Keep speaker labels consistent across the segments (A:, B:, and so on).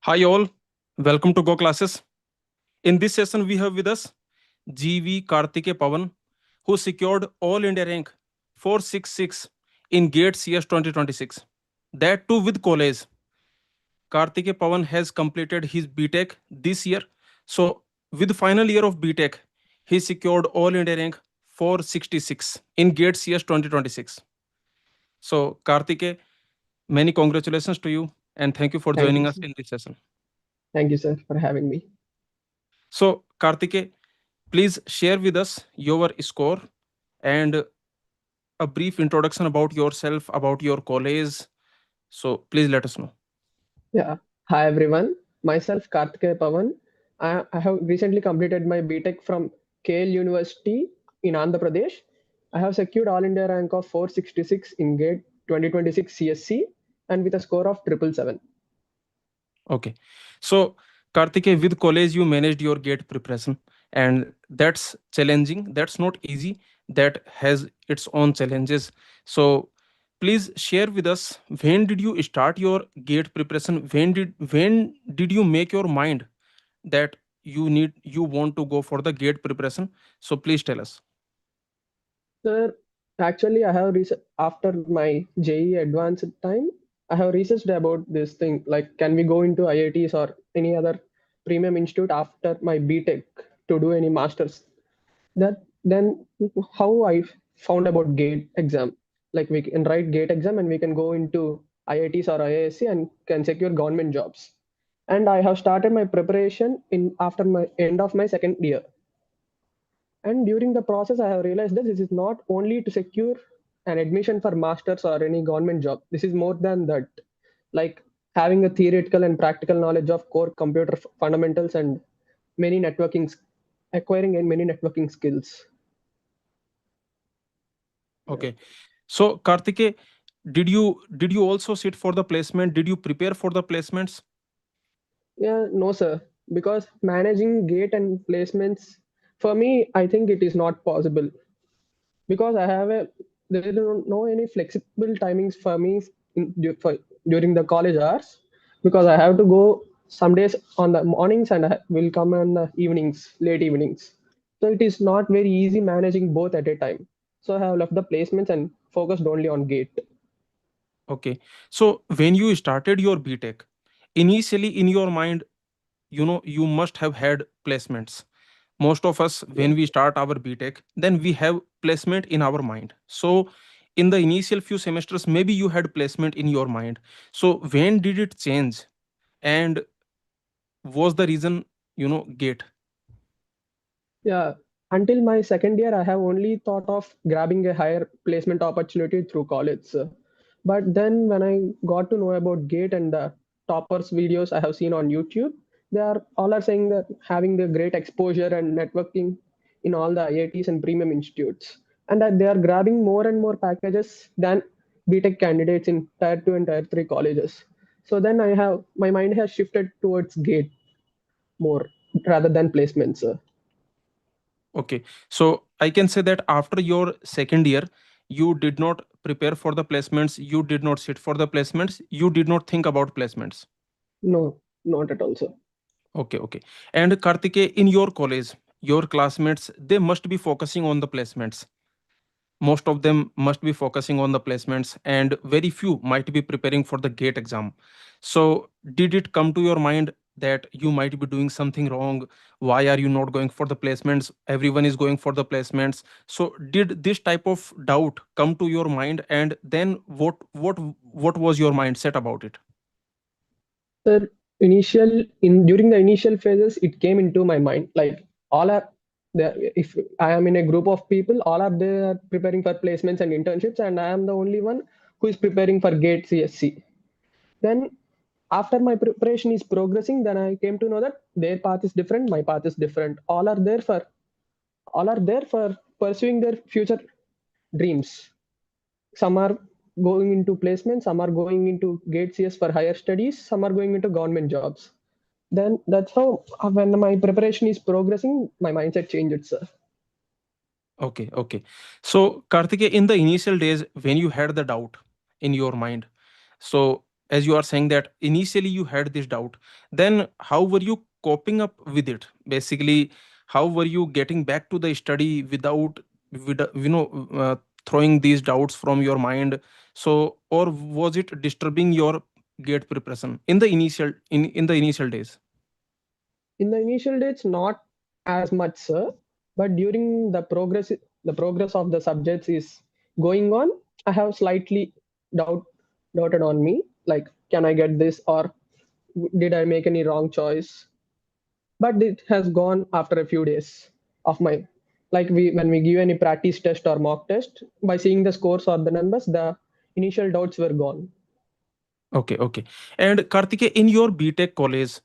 A: Hi all, welcome to Go Classes. In this session, we have with us GV Karthikeya Pavan, who secured All India rank 466 in GATE CS 2026. That too with college. Karthikeya Pavan has completed his B.Tech this year. So, with final year of B.Tech, he secured All India rank 466 in GATE CS 2026. So, Karthikeya, many congratulations to you and thank you for
B: Thank you,
A: joining us
B: sir.
A: in this session.
B: Thank you, sir, for having me.
A: So, Karthikeya, please share with us your score and a brief introduction about yourself, about your college. So, please let us know.
B: Yeah. Hi, everyone. Myself, Karthikeya Pavan. I have recently completed my BTech from KL University in Andhra Pradesh. I have secured All India rank of 466 in GATE 2026 CSC and with a score of 777.
A: Okay. So, Karthikeya, with college, you managed your GATE preparation, and that's challenging. That's not easy. That has its own challenges. So, please share with us when did you start your GATE preparation? When did you make your mind that you want to go for the GATE preparation? So, please tell us.
B: Sir, actually, I have after my JE advanced time, I have researched about this thing. Like, can we go into IITs or any other premium institute after my BTech to do any masters? That then how I found about GATE exam. Like, we can write GATE exam and we can go into IITs or IISc and can secure government jobs. And I have started my preparation in after my end of my second year. And during the process, I have realized that this is not only to secure an admission for masters or any government job. This is more than that. Like having a theoretical and practical knowledge of core computer fundamentals and many networking, acquiring many networking skills. Yeah.
A: Okay. So, Karthikeya, did you also sit for the placement? Did you prepare for the placements?
B: Yeah, no, sir. Because managing gate and placements, for me, I think it is not possible. Because there is no any flexible timings for me during the college hours. Because I have to go some days on the mornings and I will come on the evenings, late evenings. So it is not very easy managing both at a time. So I have left the placements and focused only on gate.
A: Okay. So, when you started your BTech, initially in your mind, you must have had placements. Most of us,
B: Yeah.
A: when we start our BTech, then we have placement in our mind. So, in the initial few semesters, maybe you had placement in your mind. So, when did it change? And was the reason, gate?
B: Yeah, until my second year, I have only thought of grabbing a higher placement opportunity through college. But then when I got to know about GATE and the toppers videos I have seen on YouTube, they are all are saying that having the great exposure and networking in all the IITs and premium institutes, and that they are grabbing more and more packages than BTech candidates in Tier 2 and Tier 3 colleges. So then my mind has shifted towards GATE more rather than placements.
A: Okay. So, I can say that after your second year, you did not prepare for the placements, you did not sit for the placements, you did not think about placements.
B: No, not at all, sir.
A: Okay, okay. And Kartike, in your college, your classmates, they must be focusing on the placements. Most of them must be focusing on the placements, and very few might be preparing for the GATE exam. So, did it come to your mind that you might be doing something wrong? Why are you not going for the placements? Everyone is going for the placements. So, did this type of doubt come to your mind? And then what was your mindset about it?
B: Sir, during the initial phases, it came into my mind like all are if I am in a group of people, all are there preparing for placements and internships, and I am the only one who is preparing for GATE CSC. Then after my preparation is progressing, then I came to know that their path is different, my path is different. All are there for pursuing their future dreams. Some are going into placement, some are going into gate cs for higher studies, some are going into government jobs. Then that's how when my preparation is progressing my mindset changed, sir.
A: Okay, okay. So, Kartike, in the initial days when you had the doubt in your mind, so as you are saying that initially you had this doubt, then how were you coping up with it? Basically, how were you getting back to the study without throwing these doubts from your mind? So, or was it disturbing your gate preparation in the initial days?
B: In the initial days, not as much, sir. But during the progress of the subjects is going on, I have slightly doubt doubted on me, like, can I get this or did I make any wrong choice? But it has gone after a few days of my, like, we when we give any practice test or mock test, by seeing the scores or the numbers, the initial doubts were gone.
A: Okay, okay. And Kartike, in your BTech college,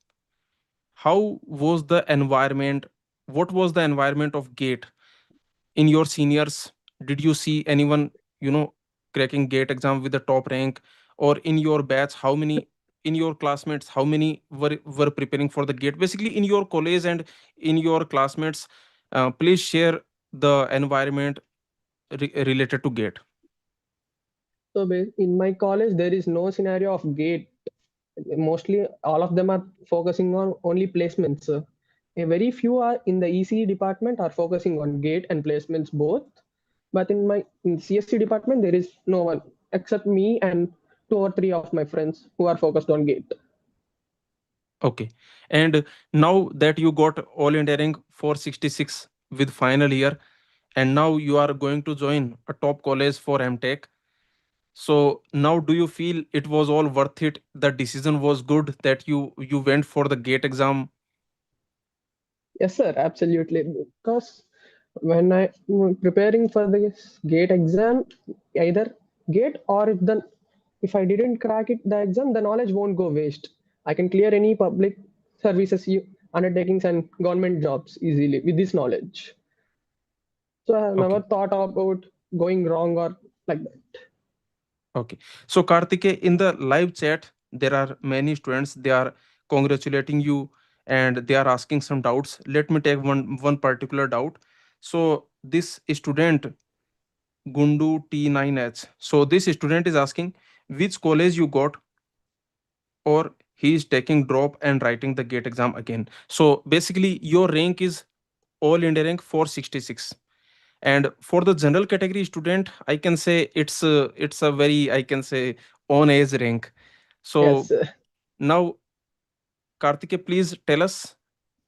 A: how was the environment? What was the environment of gate in your seniors? Did you see anyone, you know cracking gate exam with the top rank? Or in your batch, how many, in your classmates, how many were preparing for the gate? Basically, in your college and in your classmates, please share the environment related to gate.
B: So in my college, there is no scenario of gate. Mostly all of them are focusing on only placements. A very few are in the ECE department are focusing on gate and placements both. But in CSC department, there is no one except me and two or three of my friends who are focused on gate.
A: Okay. And now that you got all India rank 466 with final year, and now you are going to join a top college for M.Tech. So now do you feel it was all worth it? The decision was good that you went for the gate exam?
B: Yes, sir, absolutely. Because when I preparing for this gate exam, either gate or if I didn't crack it the exam, the knowledge won't go waste. I can clear any public services undertakings and government jobs easily with this knowledge. So I have never
A: Okay.
B: thought about going wrong or like that.
A: Okay. So Kartike, in the live chat, there are many students. They are congratulating you and they are asking some doubts. Let me take one particular doubt. So this student Gundu T9H. So this student is asking which college you got, or he is taking drop and writing the gate exam again. So basically your rank is all India rank 466. And for the general category student, I can say it's a very, I can say, on age rank.
B: Yes,
A: So now, Kartike, please tell us,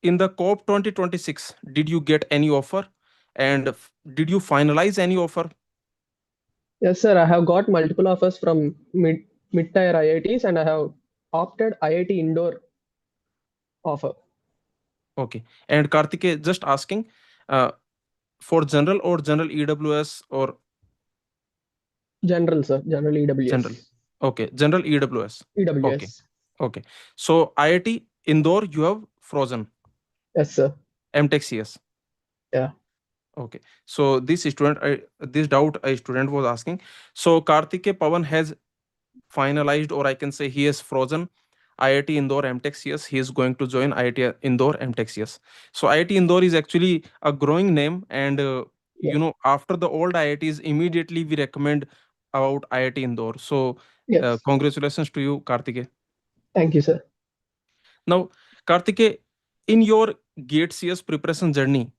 A: in the COP 2026, did you get any offer? And did you finalize any offer?
B: yes, sir. I have got multiple offers from mid-tier IITs, and I have opted IIT Indore offer.
A: Okay. And Kartike, just asking, uh, for general or general EWS or
B: General, sir. General
A: general?
B: EWS.
A: Okay, general EWS. Okay,
B: EWS.
A: okay. So IIT Indore, you have frozen.
B: Yes, sir.
A: M.Tech CS.
B: Yeah.
A: Okay. So this doubt a student was asking. So Karthikeya Pavan has finalized, or I can say he has frozen IIT Indore M.Tech CS. He is going to join IIT Indore M.Tech CS. So IIT Indore is actually a growing name, and
B: Yeah.
A: after the old IITs, immediately we recommend about IIT Indore. So
B: Yes.
A: congratulations to you, Karthikeya.
B: Thank you, sir.
A: Now, Karthikeya, in your GATE CS preparation journey,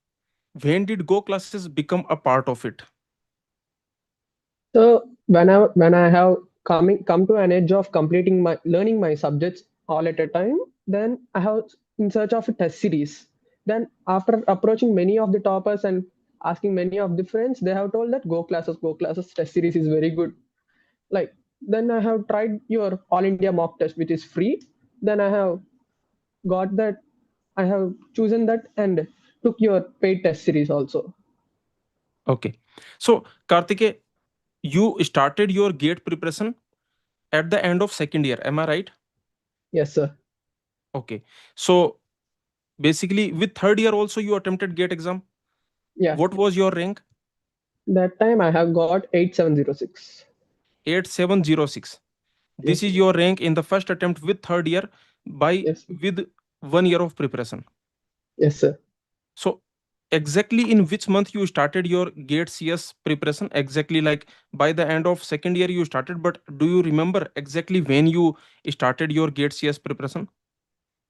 A: when did Go classes become a part of it?
B: So when I have come to an edge of completing my learning my subjects all at a time, then I have in search of a test series. Then after approaching many of the toppers and asking many of the friends, they have told that Go classes test series is very good. Like, then I have tried your All India mock test, which is free. Then I have got that. I have chosen that and took your paid test series also.
A: Okay. So, Karthikeya, you started your GATE preparation at the end of second year. Am I right?
B: Yes, sir.
A: Okay. So, basically, with third year also, you attempted GATE exam.
B: Yeah.
A: What was your rank?
B: That time I have got 8706.
A: 8706. This
B: Yes,
A: is
B: sir.
A: your rank in the first attempt with third year by
B: Yes, sir.
A: with 1 year of preparation.
B: Yes, sir.
A: So, exactly in which month you started your gate cs preparation? Exactly, like by the end of second year you started, but do you remember exactly when you started your gate cs preparation?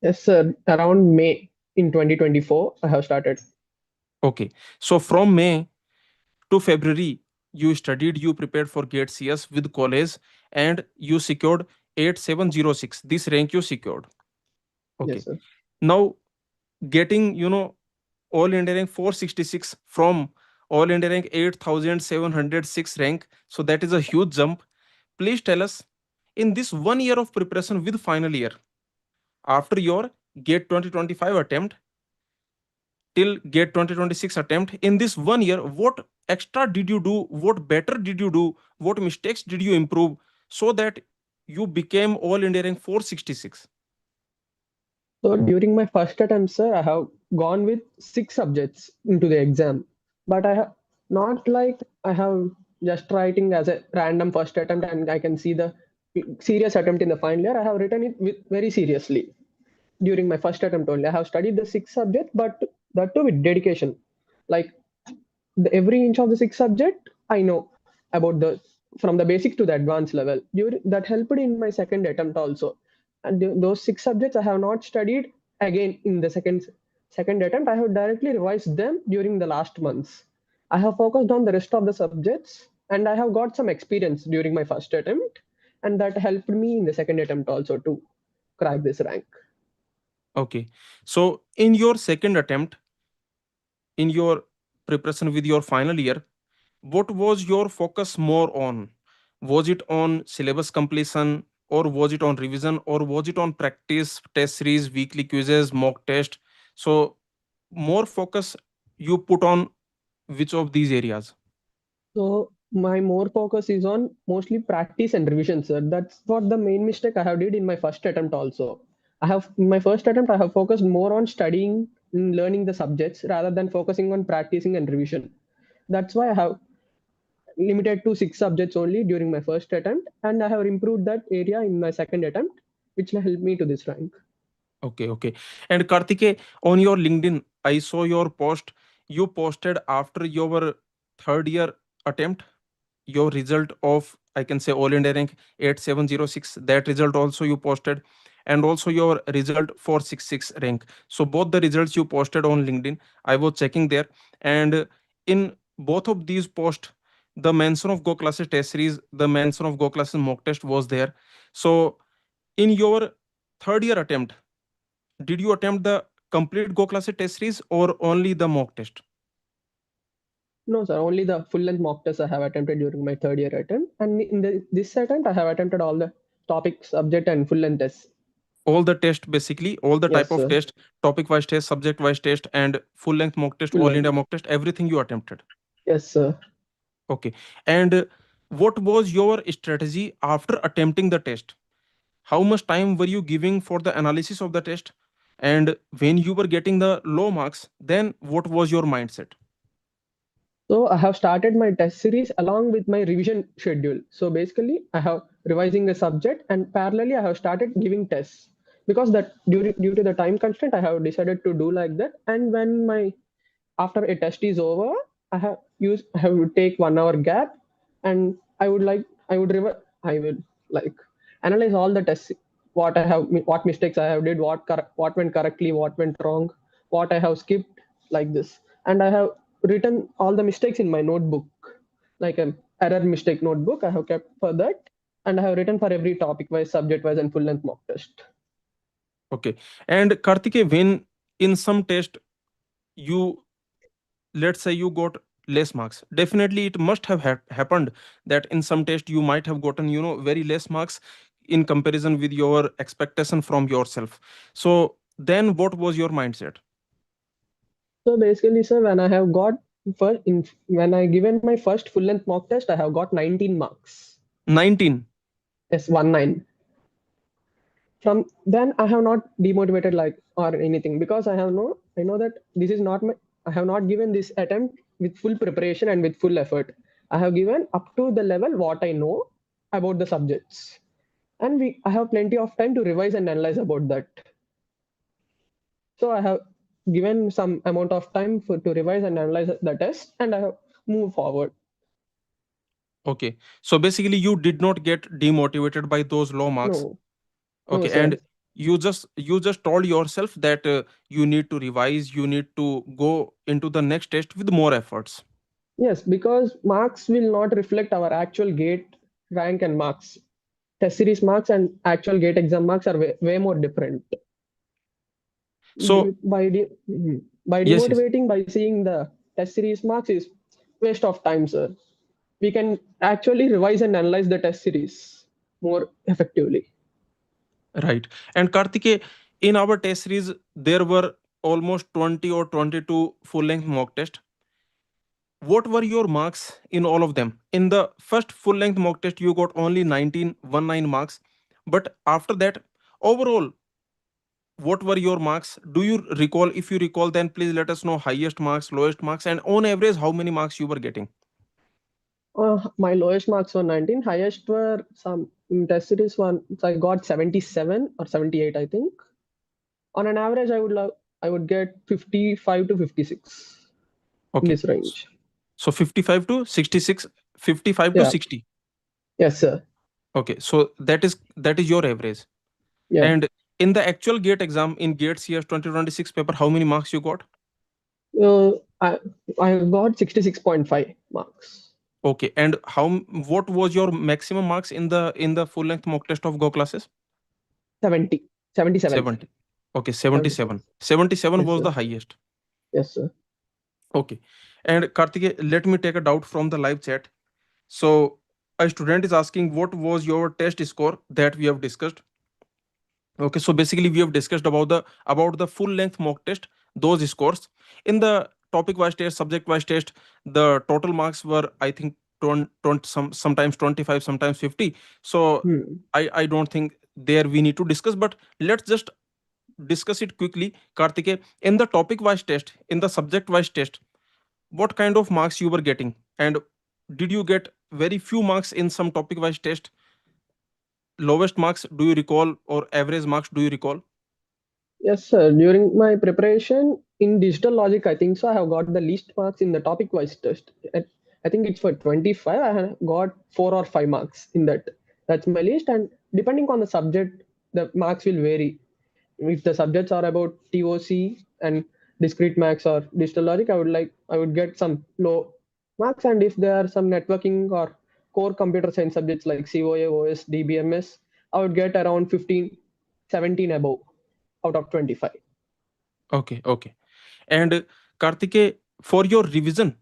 B: Yes, sir. Around May in 2024, I have started.
A: Okay, so from May to February you studied, you prepared for gate cs with college, and you secured 8706, this rank you secured.
B: Yes,
A: Okay,
B: sir.
A: now getting all India rank 466 from all India rank 8706 rank, so that is a huge jump. Please tell us, in this 1 year of preparation with final year, after your gate 2025 attempt till gate 2026 attempt, in this 1 year what extra did you do, what better did you do, what mistakes did you improve, so that you became all India rank 466?
B: So during my first attempt, sir, I have gone with 6 subjects into the exam, but I have not like I have just writing as a random first attempt and I can see the serious attempt in the final year. I have written it with very seriously during my first attempt only. I have studied the 6 subjects, but that too with dedication. Like every inch of the 6 subject, I know about the from the basic to the advanced level. That helped in my second attempt also. And those 6 subjects I have not studied again in the second attempt. I have directly revised them during the last months. I have focused on the rest of the subjects, and I have got some experience during my first attempt, and that helped me in the second attempt also to crack this rank.
A: Okay, so in your second attempt, in your preparation with your final year, what was your focus more on? Was it on syllabus completion, or was it on revision, or was it on practice, test series, weekly quizzes, mock test? So more focus you put on which of these areas?
B: So my more focus is on mostly practice and revision, sir. That's what the main mistake I have did in my first attempt also. I have in my first attempt I have focused more on studying and learning the subjects rather than focusing on practicing and revision. That's why I have limited to 6 subjects only during my first attempt, and I have improved that area in my second attempt, which will help me to this rank.
A: Okay, okay. And Kartike, on your LinkedIn, I saw your post. You posted after your third year attempt, your result of, I can say, all India rank 8706. That result also you posted, and also your result 466 rank. So both the results you posted on LinkedIn, I was checking there, and in both of these posts, the mention of Go classes test series, the mention of Go classes mock test was there. So in your third year attempt, did you attempt the complete Go classes test series or only the mock test?
B: No, sir, only the full length mock test I have attempted during my third year attempt, and in this attempt I have attempted all the topic, subject, and full length tests.
A: All the test, basically all the type
B: Yes,
A: of
B: sir.
A: test, topic wise test, subject wise test, and full length mock test,
B: Full
A: all
B: length.
A: India mock test, everything you attempted.
B: Yes, sir.
A: Okay, and what was your strategy after attempting the test? How much time were you giving for the analysis of the test? And when you were getting the low marks, then what was your mindset?
B: So I have started my test series along with my revision schedule. So basically, I have revising the subject and parallelly I have started giving tests because that due to the time constraint, I have decided to do like that. And when my after a test is over, I have to take 1 hour gap, and I would like analyze all the tests, what mistakes I have did, what went correctly, what went wrong, what I have skipped, like this. And I have written all the mistakes in my notebook, like an error mistake notebook I have kept for that, and I have written for every topic wise, subject wise, and full length mock test.
A: Okay, and Kartike, when in some test you, let's say you got less marks, definitely it must have happened that in some test you might have gotten very less marks in comparison with your expectation from yourself. So then what was your mindset?
B: So basically, sir, when I given my first full length mock test, I have got 19 marks.
A: 19.
B: Yes, 19. From then, I have not demotivated like or anything because I know that this is not my. I have not given this attempt with full preparation and with full effort. I have given up to the level what I know about the subjects, and I have plenty of time to revise and analyze about that. So I have given some amount of time to revise and analyze the test, and I have moved forward.
A: Okay. So basically, you did not get demotivated by those low marks.
B: No, no,
A: Okay.
B: sir.
A: And you just told yourself that you need to revise, you need to go into the next test with more efforts.
B: Yes, because marks will not reflect our actual gate rank and marks. Test series marks and actual gate exam marks are way more different.
A: So
B: By
A: yes, yes.
B: demotivating by seeing the test series marks is waste of time, sir. We can actually revise and analyze the test series more effectively.
A: Right. And Kartike, in our test series, there were almost 20 or 22 full length mock tests. What were your marks in all of them? In the first full length mock test, you got only 19 marks. But after that, overall, what were your marks? Do you recall? If you recall, then please let us know highest marks, lowest marks, and on average, how many marks you were getting.
B: My lowest marks were 19. Highest were some in test series one. So I got 77 or 78, I think. On an average, I would get 55 to 56 in
A: Okay.
B: this range.
A: So 55 to 66, 55 to
B: Yeah.
A: 60.
B: Yes, sir.
A: Okay. So that is your average.
B: Yeah.
A: And in the actual gate exam in gate CS 2026 paper, how many marks you got?
B: Uh, I I got 66.5 marks.
A: Okay. And what was your maximum marks in the full length mock test of Go classes?
B: 70, 77,
A: 70. Okay,
B: 77.
A: 77. 77
B: Yes,
A: was the
B: sir.
A: highest.
B: Yes, sir.
A: Okay. And Kartike, let me take a doubt from the live chat. So a student is asking what was your test score that we have discussed. Okay, so basically we have discussed about the full length mock test, those scores. In the topic wise test, subject wise test, the total marks were I think 20, sometimes 25, sometimes 50. So
B: Hmm.
A: I don't think there we need to discuss, but let's just discuss it quickly. Kartike, in the topic wise test, in the subject wise test, what kind of marks you were getting, and did you get very few marks in some topic wise test? Lowest marks do you recall, or average marks do you recall?
B: Yes, sir. During my preparation in digital logic, I think so. I have got the least marks in the topic wise test. I think it's for 25. I have got 4 or 5 marks in that. That's my least. And depending on the subject, the marks will vary. If the subjects are about TOC and discrete maths or digital logic, I would get some low marks. And if there are some networking or core computer science subjects like COA, OS, DBMS, I would get around 15, 17 above out of 25.
A: Okay, okay. And Kartike, for your revision,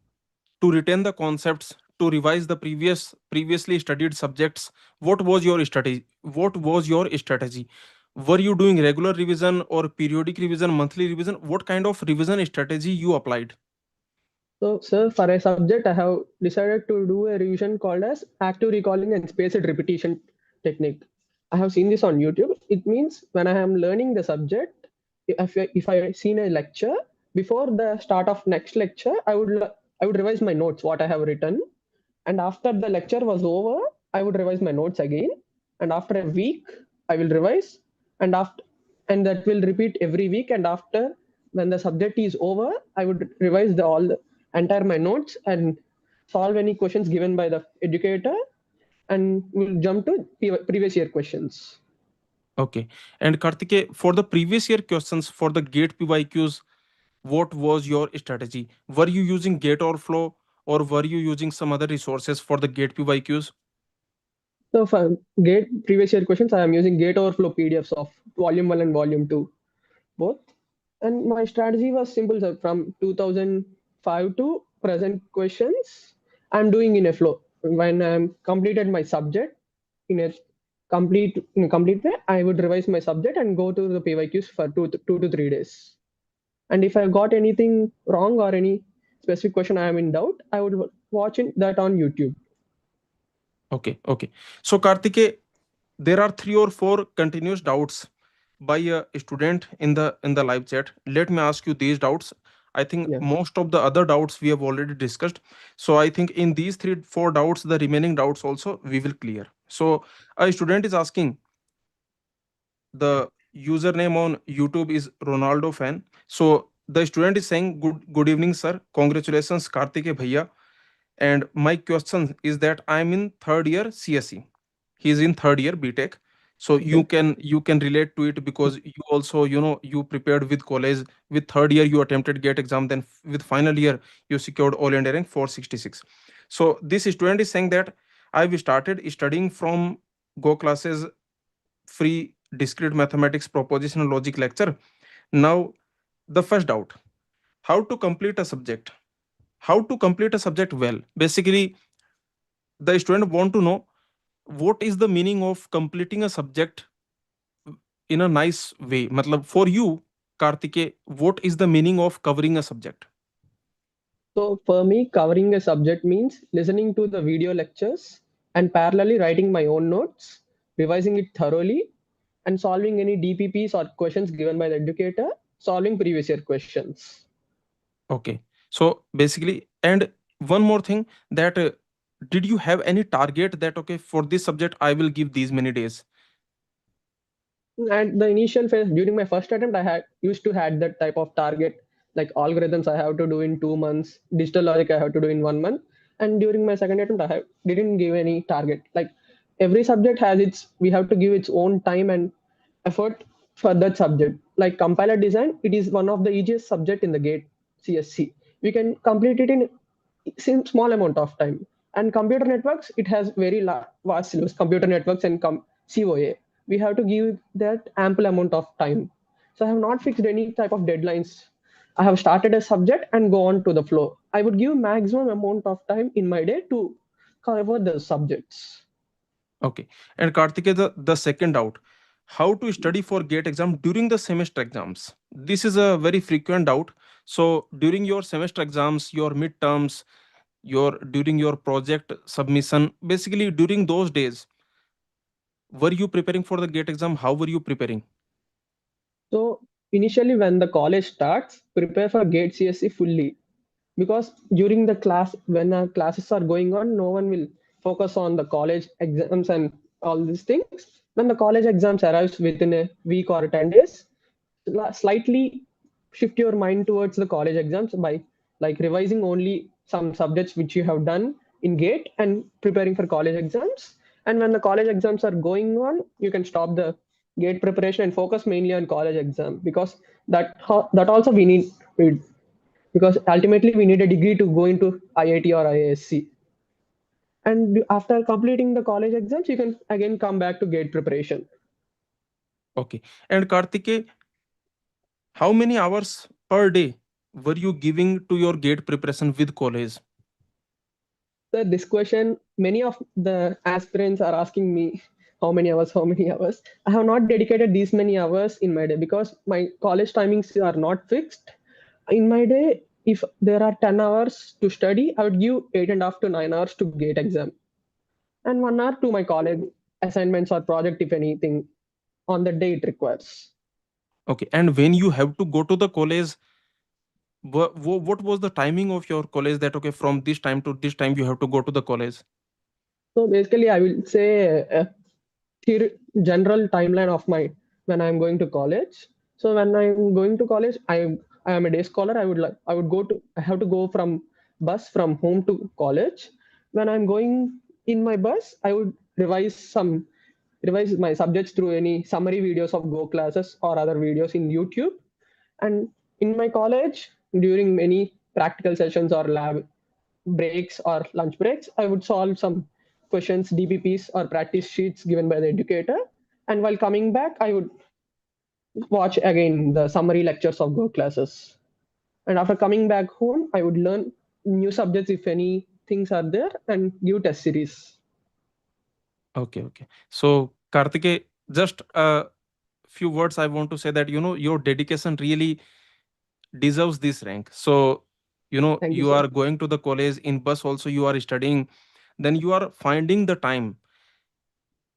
A: to retain the concepts, to revise the previously studied subjects, what was your strategy? What was your strategy? Were you doing regular revision or periodic revision, monthly revision? What kind of revision strategy you applied?
B: So, sir, for a subject, I have decided to do a revision called as active recalling and spaced repetition technique. I have seen this on YouTube. It means when I am learning the subject, if I seen a lecture before the start of next lecture, I would revise my notes what I have written, and after the lecture was over, I would revise my notes again, and after a week, I will revise, and after and that will repeat every week, and after when the subject is over, I would revise the all the entire my notes and solve any questions given by the educator, and we'll jump to previous year questions.
A: Okay. And Kartike, for the previous year questions for the gate PYQs, what was your strategy? Were you using gate or flow, or were you using some other resources for the gate PYQs?
B: So for gate previous year questions, I am using gate overflow PDFs of volume 1 and volume 2 both. And my strategy was simple, sir. From 2005 to present questions, I'm doing in a flow. When I'm completed my subject in a complete way, I would revise my subject and go to the PYQs for 2 to 3 days. And if I got anything wrong or any specific question I am in doubt, I would watch that on YouTube.
A: Okay, okay. So Kartike, there are three or four continuous doubts by a student in the live chat. Let me ask you these doubts. I think
B: Yeah.
A: most of the other doubts we have already discussed. So I think in these three four doubts, the remaining doubts also we will clear. So a student is asking, the username on YouTube is Ronaldo fan. So the student is saying, good evening, sir. Congratulations, Karthikeya Bhaiya. And my question is that I'm in third year CSE. He's in third year BTech. So
B: Okay.
A: you can relate to it because you also, you prepared with college. With third year you attempted GATE exam, then with final year you secured all India rank 466. So this student is saying that I've started studying from Go classes free discrete mathematics propositional logic lecture. Now the first doubt, how to complete a subject, how to complete a subject well. Basically the student want to know what is the meaning of completing a subject in a nice way. Matlab, for you, Kartike, what is the meaning of covering a subject?
B: So for me, covering a subject means listening to the video lectures and parallelly writing my own notes, revising it thoroughly, and solving any DPPs or questions given by the educator, solving previous year questions.
A: Okay, so basically, and one more thing, that did you have any target that, okay, for this subject I will give these many days?
B: At the initial phase, during my first attempt, I had used to had that type of target, like algorithms I have to do in 2 months, digital logic I have to do in 1 month. And during my second attempt, didn't give any target. Like every subject has its, we have to give its own time and effort for that subject. Like compiler design, it is one of the easiest subject in the GATE CSC. We can complete it in small amount of time. And computer networks, it has very vast syllabus. Computer networks and COA, we have to give that ample amount of time. So I have not fixed any type of deadlines. I have started a subject and go on to the flow. I would give maximum amount of time in my day to cover the subjects.
A: Okay, and Kartike, the second doubt, how to study for GATE exam during the semester exams? This is a very frequent doubt. So during your semester exams, your midterms, your during your project submission, basically during those days, were you preparing for the GATE exam? How were you preparing?
B: So initially, when the college starts, prepare for GATE CSE fully, because during the class, when our classes are going on, no one will focus on the college exams and all these things. When the college exams arrives within a week or 10 days, slightly shift your mind towards the college exams by like revising only some subjects which you have done in gate and preparing for college exams. And when the college exams are going on, you can stop the gate preparation and focus mainly on college exam, because that also because ultimately we need a degree to go into IIT or IISc. And after completing the college exams, you can again come back to gate preparation.
A: Okay. And Kartike, how many hours per day were you giving to your GATE preparation with college?
B: So this question, many of the aspirants are asking me how many hours, how many hours. I have not dedicated these many hours in my day because my college timings are not fixed. In my day, if there are 10 hours to study, I would give 8.5 to 9 hours to gate exam and 1 hour to my college assignments or project if anything on the day it requires.
A: Okay. And when you have to go to the college, what was the timing of your college, that, okay, from this time to this time you have to go to the college?
B: So basically, I will say general timeline of my when I'm going to college. So when I'm going to college, I am a day scholar. I would go to I have to go from bus from home to college. When I'm going in my bus, I would revise my subjects through any summary videos of Go classes or other videos in YouTube. And in my college, during many practical sessions or lab breaks or lunch breaks, I would solve some questions, DPPs or practice sheets given by the educator. And while coming back, I would watch again the summary lectures of Go classes. And after coming back home, I would learn new subjects if any things are there and give test series.
A: Okay, okay. So Kartike, just a few words I want to say, that your dedication really deserves this rank. So
B: Thank you,
A: you
B: sir.
A: are going to the college in bus, also you are studying, then you are finding the time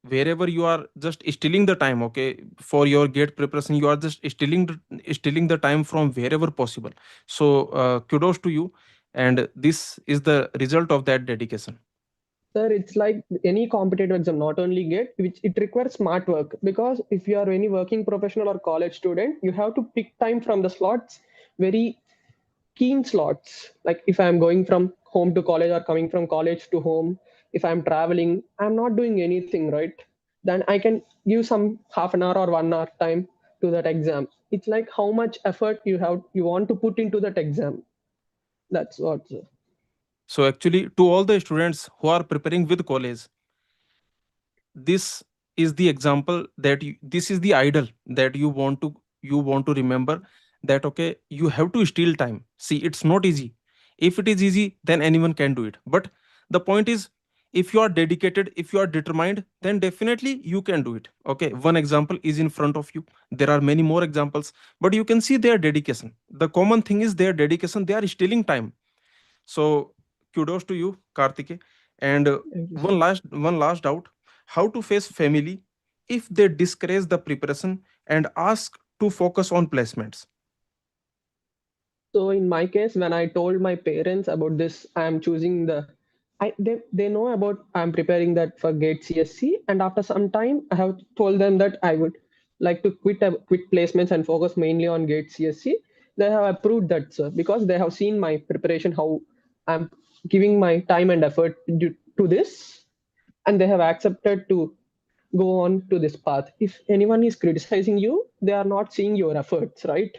A: wherever you are, just stealing the time, okay, for your gate preparation. You are just stealing the time from wherever possible. So kudos to you, and this is the result of that dedication.
B: Sir, it's like any competitive exam, not only GATE, which it requires smart work. Because if you are any working professional or college student, you have to pick time from the slots very keen slots. Like if I'm going from home to college or coming from college to home, if I'm traveling, I'm not doing anything, right? Then I can give some half an hour or 1 hour time to that exam. It's like how much effort you want to put into that exam. That's what.
A: So actually, to all the students who are preparing with college, this is the example that this is the idol that you want to remember, that okay, you have to steal time. See, it's not easy. If it is easy, then anyone can do it. But the point is, if you are dedicated, if you are determined, then definitely you can do it. Okay, one example is in front of you. There are many more examples, but you can see their dedication. The common thing is their dedication. They are stealing time. So kudos to you, Kartike. And
B: Thank you, sir.
A: one last doubt: how to face family if they discourage the preparation and ask to focus on placements?
B: So in my case, when I told my parents about this, I am choosing they know about I'm preparing that for Gate CSC, and after some time, I have told them that I would like to quit placements and focus mainly on Gate CSC. They have approved that, sir, because they have seen my preparation, how I'm giving my time and effort to this, and they have accepted to go on to this path. If anyone is criticizing you, they are not seeing your efforts, right?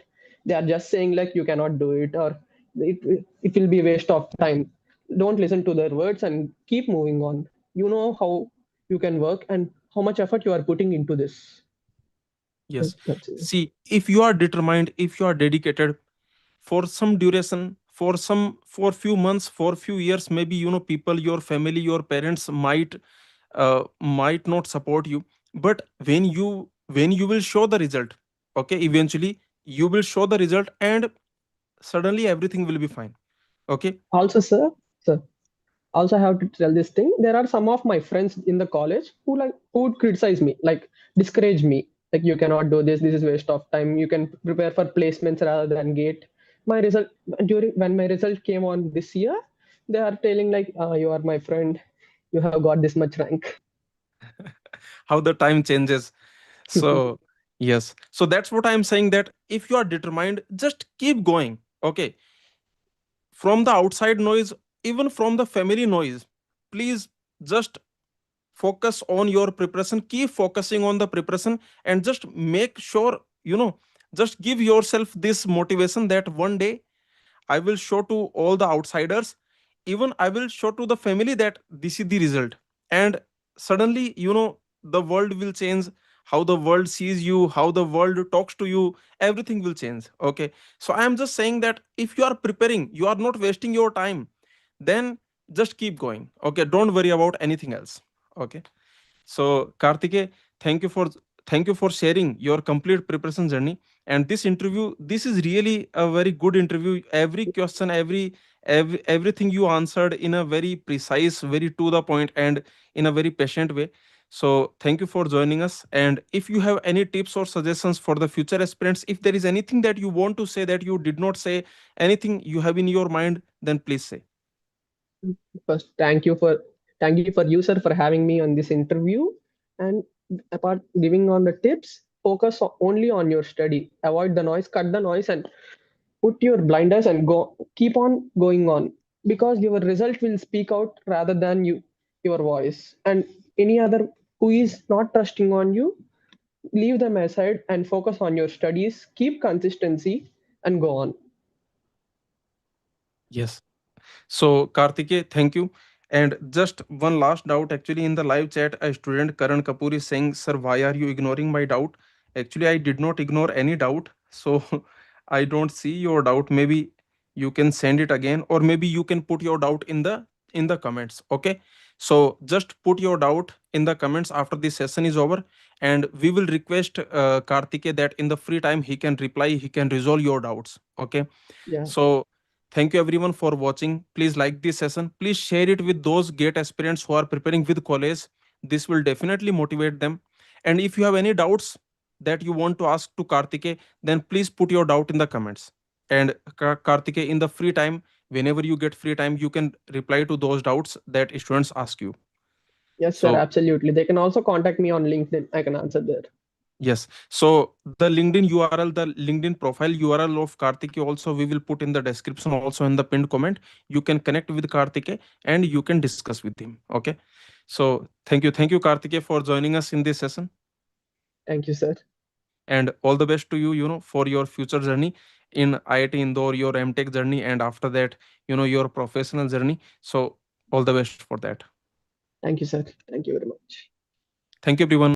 B: They are just saying like you cannot do it, or it will be a waste of time. Don't listen to their words and keep moving on. You know how you can work and how much effort you are putting into this.
A: Yes.
B: That's it.
A: See, if you are determined, if you are dedicated, for some duration, for few months, for few years, maybe people, your family, your parents might not support you. But when you will show the result, okay, eventually you will show the result, and suddenly everything will be fine. Okay.
B: Also, sir, also I have to tell this thing. There are some of my friends in the college who would criticize me, like discourage me, like you cannot do this. This is waste of time. You can prepare for placements rather than gate. My result during when my result came on this year, they are telling like, "You are my friend. You have got this much rank."
A: How the time changes. So yes, so that's what I'm saying, that if you are determined, just keep going. Okay, from the outside noise, even from the family noise, please just focus on your preparation, keep focusing on the preparation, and just make sure, just give yourself this motivation that one day I will show to all the outsiders, even I will show to the family that this is the result. And suddenly, the world will change. How the world sees you, how the world talks to you, everything will change. Okay. So I am just saying that if you are preparing, you are not wasting your time, then just keep going. Okay. Don't worry about anything else. Okay. So, Kartike, thank you for thank you for sharing your complete preparation journey. And this interview, this is really a very good interview. Every question, everything you answered in a very precise, very to the point, and in a very patient way. So, thank you for joining us. And if you have any tips or suggestions for the future aspirants, if there is anything that you want to say that you did not say, anything you have in your mind, then please say.
B: First, thank you for you, sir, for having me on this interview. And apart giving on the tips, focus only on your study. Avoid the noise, cut the noise, and put your blinders and go. Keep on going on, because your result will speak out rather than your voice. And any other who is not trusting on you, leave them aside and focus on your studies. Keep consistency and go on.
A: Yes. So, Kartike, thank you. And just one last doubt. Actually, in the live chat, a student Karan Kapoor is saying, "Sir, why are you ignoring my doubt?" Actually, I did not ignore any doubt. So, I don't see your doubt. Maybe you can send it again, or maybe you can put your doubt in the comments. Okay. So, just put your doubt in the comments after this session is over, and we will request Kartike that in the free time he can reply, he can resolve your doubts. Okay.
B: Yeah.
A: So, thank you everyone for watching. Please like this session. Please share it with those GATE aspirants who are preparing with college. This will definitely motivate them. And if you have any doubts that you want to ask to Kartike, then please put your doubt in the comments. And Kartike, in the free time, whenever you get free time, you can reply to those doubts that students ask you.
B: Yes, sir,
A: So,
B: absolutely. They can also contact me on LinkedIn. I can answer there.
A: Yes. So the LinkedIn URL, the LinkedIn profile URL of Karthikeya also we will put in the description, also in the pinned comment. You can connect with Karthikeya and you can discuss with him. Okay. So thank you, Karthikeya, for joining us in this session.
B: Thank you, sir.
A: And all the best to you, for your future journey in IIT Indore, your M.Tech journey, and after that, your professional journey. So all the best for that.
B: Thank you, sir. Thank you very much.
A: Thank you, everyone.